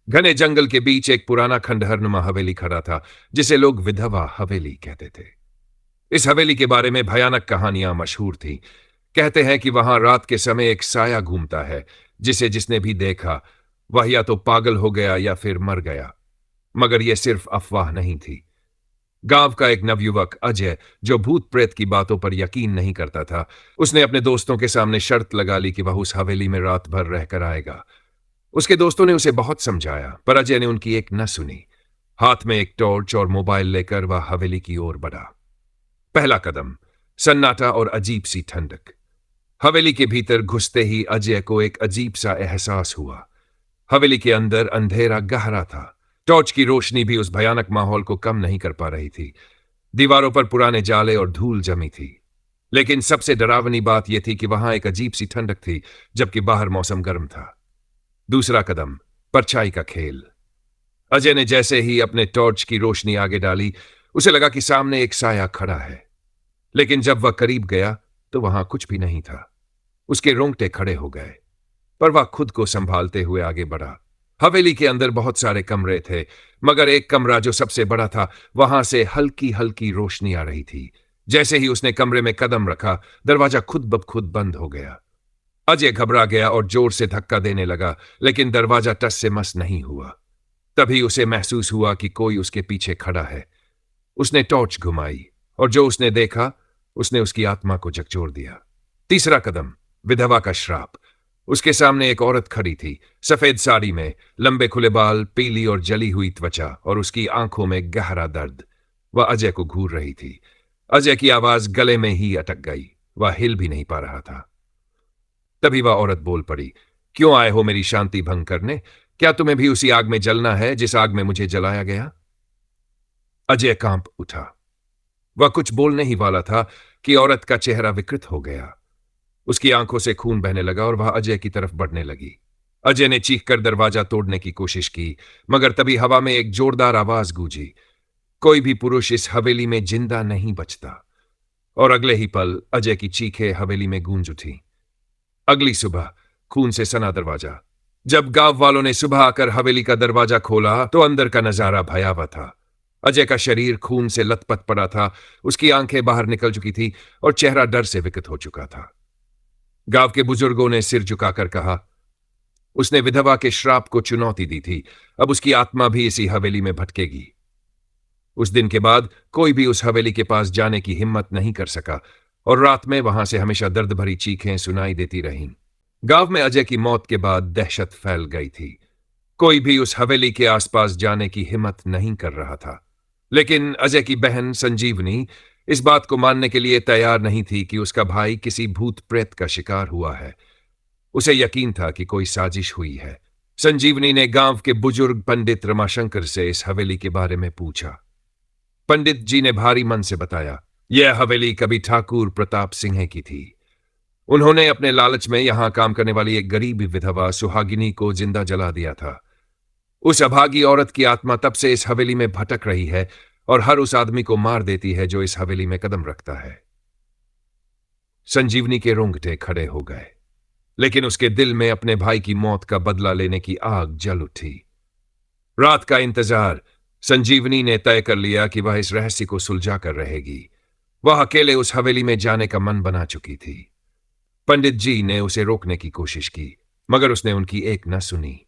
घने जंगल के बीच एक पुराना खंडहरनुमा हवेली खड़ा था, जिसे लोग विधवा हवेली कहते थे। इस हवेली के बारे में भयानक कहानियां मशहूर थीं। कहते हैं कि वहां रात के समय एक साया घूमता है, जिसे जिसने भी देखा वह या तो पागल हो गया या फिर मर गया। मगर यह सिर्फ अफवाह नहीं थी। गांव का एक नवयुवक अजय, जो भूत प्रेत की बातों पर यकीन नहीं करता था, उसने अपने दोस्तों के सामने शर्त लगा ली कि वह उस हवेली में रात भर रहकर आएगा। उसके दोस्तों ने उसे बहुत समझाया, पर अजय ने उनकी एक न सुनी। हाथ में एक टॉर्च और मोबाइल लेकर वह हवेली की ओर बढ़ा। पहला कदम, सन्नाटा और अजीब सी ठंडक। हवेली के भीतर घुसते ही अजय को एक अजीब सा एहसास हुआ। हवेली के अंदर अंधेरा गहरा था। टॉर्च की रोशनी भी उस भयानक माहौल को कम नहीं कर पा रही थी। दीवारों पर पुराने जाले और धूल जमी थी। लेकिन सबसे डरावनी बात यह थी कि वहां एक अजीब सी ठंडक थी, जबकि बाहर मौसम गर्म था। दूसरा कदम, परछाई का खेल। अजय ने जैसे ही अपने टॉर्च की रोशनी आगे डाली, उसे लगा कि सामने एक साया खड़ा है। लेकिन जब वह करीब गया तो वहां कुछ भी नहीं था। उसके रोंगटे खड़े हो गए, पर वह खुद को संभालते हुए आगे बढ़ा। हवेली के अंदब बहुत सारे कमरे थे, मगर एक कमरा जो सबसे बड़ा था, वहां से हल्की हल्की रोशनी आ रही थी। जैसे ही उसने कमरे में कदम रखा, दरवाजा खुद ब खुद बंद हो गया। अजय घबरा गया और जोर से धक्का देने लगा, लेकिन दरवाजा टस से मस नहीं हुआ। तभी उसे महसूस हुआ कि कोई उसके पीछे खड़ा है। उसने टॉर्च घुमाई और जो उसने देखा, उसने उसकी आत्मा को झकझोर दिया। तीसरा कदम, विधवा का श्राप। उसके सामने एक औरत खड़ी थी, सफेद साड़ी में, लंबे खुले बाल, पीली और जली हुई त्वचा और उसकी आंखों में गहरा दर्द। वह अजय को घूर रही थी। अजय की आवाज गले में ही अटक गई। वह हिल भी नहीं पा रहा था। तभी वह औरत बोल पड़ी, क्यों आए हो मेरी शांति भंग करने? क्या तुम्हें भी उसी आग में जलना है जिस आग में मुझे जलाया गया? अजय कांप उठा। वह कुछ बोलने ही वाला था कि औरत का चेहरा विकृत हो गया। उसकी आंखों से खून बहने लगा और वह अजय की तरफ बढ़ने लगी। अजय ने चीखकर दरवाजा तोड़ने की कोशिश की, मगर तभी हवा में एक जोरदार आवाज गूंजी, कोई भी पुरुष इस हवेली में जिंदा नहीं बचता। और अगले ही पल अजय की चीखें हवेली में गूंज उठी। अगली सुबह खून से सना दरवाजा। जब गांव वालों ने सुबह आकर हवेली का दरवाजा खोला तो अंदर का नजारा भयावह था। अजय का शरीर खून से लथपथ पड़ा था, उसकी आंखें बाहर निकल चुकी थी और चेहरा डर से विकृत हो चुका था। गांव के बुजुर्गों ने सिर झुकाकर कहा, उसने विधवा के श्राप को चुनौती दी थी, अब उसकी आत्मा भी इसी हवेली में भटकेगी। उस दिन के बाद कोई भी उस हवेली के पास जाने की हिम्मत नहीं कर सका और रात में वहां से हमेशा दर्द भरी चीखें सुनाई देती रहीं। गांव में अजय की मौत के बाद दहशत फैल गई थी। कोई भी उस हवेली के आसपास जाने की हिम्मत नहीं कर रहा था। लेकिन अजय की बहन संजीवनी इस बात को मानने के लिए तैयार नहीं थी कि उसका भाई किसी भूत प्रेत का शिकार हुआ है। उसे यकीन था कि कोई साजिश हुई है। संजीवनी ने गांव के बुजुर्ग पंडित रमाशंकर से इस हवेली के बारे में पूछा। पंडित जी ने भारी मन से बताया, यह हवेली कभी ठाकुर प्रताप सिंह की थी। उन्होंने अपने लालच में यहां काम करने वाली एक गरीब विधवा सुहागिनी को जिंदा जला दिया था। उस अभागी औरत की आत्मा तब से इस हवेली में भटक रही है और हर उस आदमी को मार देती है जो इस हवेली में कदम रखता है। संजीवनी के रोंगटे खड़े हो गए, लेकिन उसके दिल में अपने भाई की मौत का बदला लेने की आग जल उठी। रात का इंतजार। संजीवनी ने तय कर लिया कि वह इस रहस्य को सुलझा कर रहेगी। वह अकेले उस हवेली में जाने का मन बना चुकी थी। पंडित जी ने उसे रोकने की कोशिश की, मगर उसने उनकी एक न सुनी।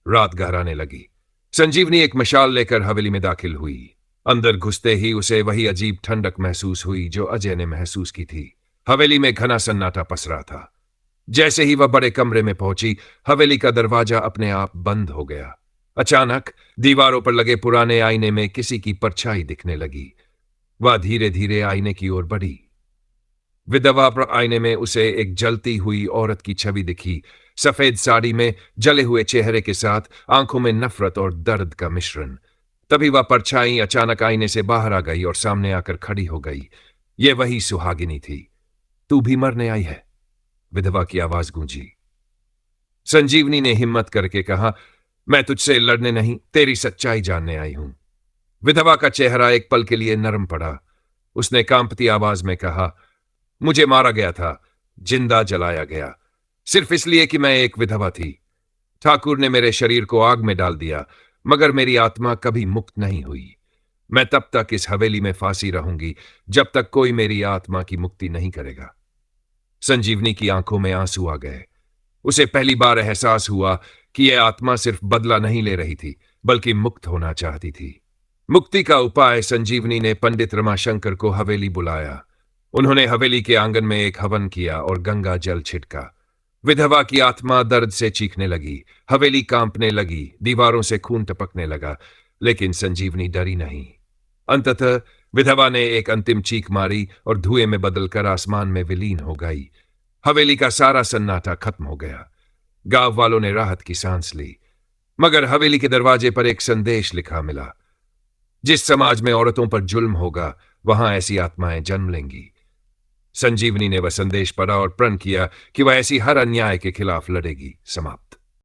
रात गहराने लगी। संजीवनी एक मशाल लेकर हवेली में दाखिल हुई। अंदर घुसते ही उसे वही अजीब ठंडक महसूस हुई जो अजय ने महसूस की थी। हवेली में घना सन्नाटा पसरा था। जैसे ही वह बड़े कमरे में पहुंची, हवेली का दरवाजा अपने आप बंद हो गया। अचानक दीवारों पर लगे पुराने आईने में किसी की परछाई दिखने लगी। वह धीरे धीरे आईने की ओर बढ़ी। विधवा पर आईने में उसे एक जलती हुई औरत की छवि दिखी, सफेद साड़ी में, जले हुए चेहरे के साथ, आंखों में नफरत और दर्द का मिश्रण। तभी वह परछाई अचानक आईने से बाहर आ गई और सामने आकर खड़ी हो गई। यह वही सुहागिनी थी। तू भी मरने आई है? विधवा की आवाज गूंजी। संजीवनी ने हिम्मत करके कहा, मैं तुझसे लड़ने नहीं, तेरी सच्चाई जानने आई हूं। विधवा का चेहरा एक पल के लिए नरम पड़ा। उसने कांपती आवाज में कहा, मुझे मारा गया था, जिंदा जलाया गया, सिर्फ इसलिए कि मैं एक विधवा थी। ठाकुर ने मेरे शरीर को आग में डाल दिया, मगर मेरी आत्मा कभी मुक्त नहीं हुई। मैं तब तक इस हवेली में फांसी रहूंगी जब तक कोई मेरी आत्मा की मुक्ति नहीं करेगा। संजीवनी की आंखों में आंसू आ गए। उसे पहली बार एहसास हुआ कि यह आत्मा सिर्फ बदला नहीं ले रही थी, बल्कि मुक्त होना चाहती थी। मुक्ति का उपाय संजीवनी ने पंडित रमाशंकर को हवेली बुलाया। उन्होंने हवेली के आंगन में एक हवन किया और गंगा जल छिड़का। विधवा की आत्मा दर्द से चीखने लगी, हवेली कांपने लगी, दीवारों से खून टपकने लगा, लेकिन संजीवनी डरी नहीं। अंततः विधवा ने एक अंतिम चीख मारी और धुएं में बदलकर आसमान में विलीन हो गई। हवेली का सारा सन्नाटा खत्म हो गया। गांव वालों ने राहत की सांस ली। मगर हवेली के दरवाजे पर एक संदेश लिखा मिला। जिस समाज में औरतों पर जुल्म होगा, वहां ऐसी आत्माएं जन्म लेंगी। संजीवनी ने वह संदेश पढ़ा और प्रण किया कि वह ऐसी हर अन्याय के खिलाफ लड़ेगी। समाप्त।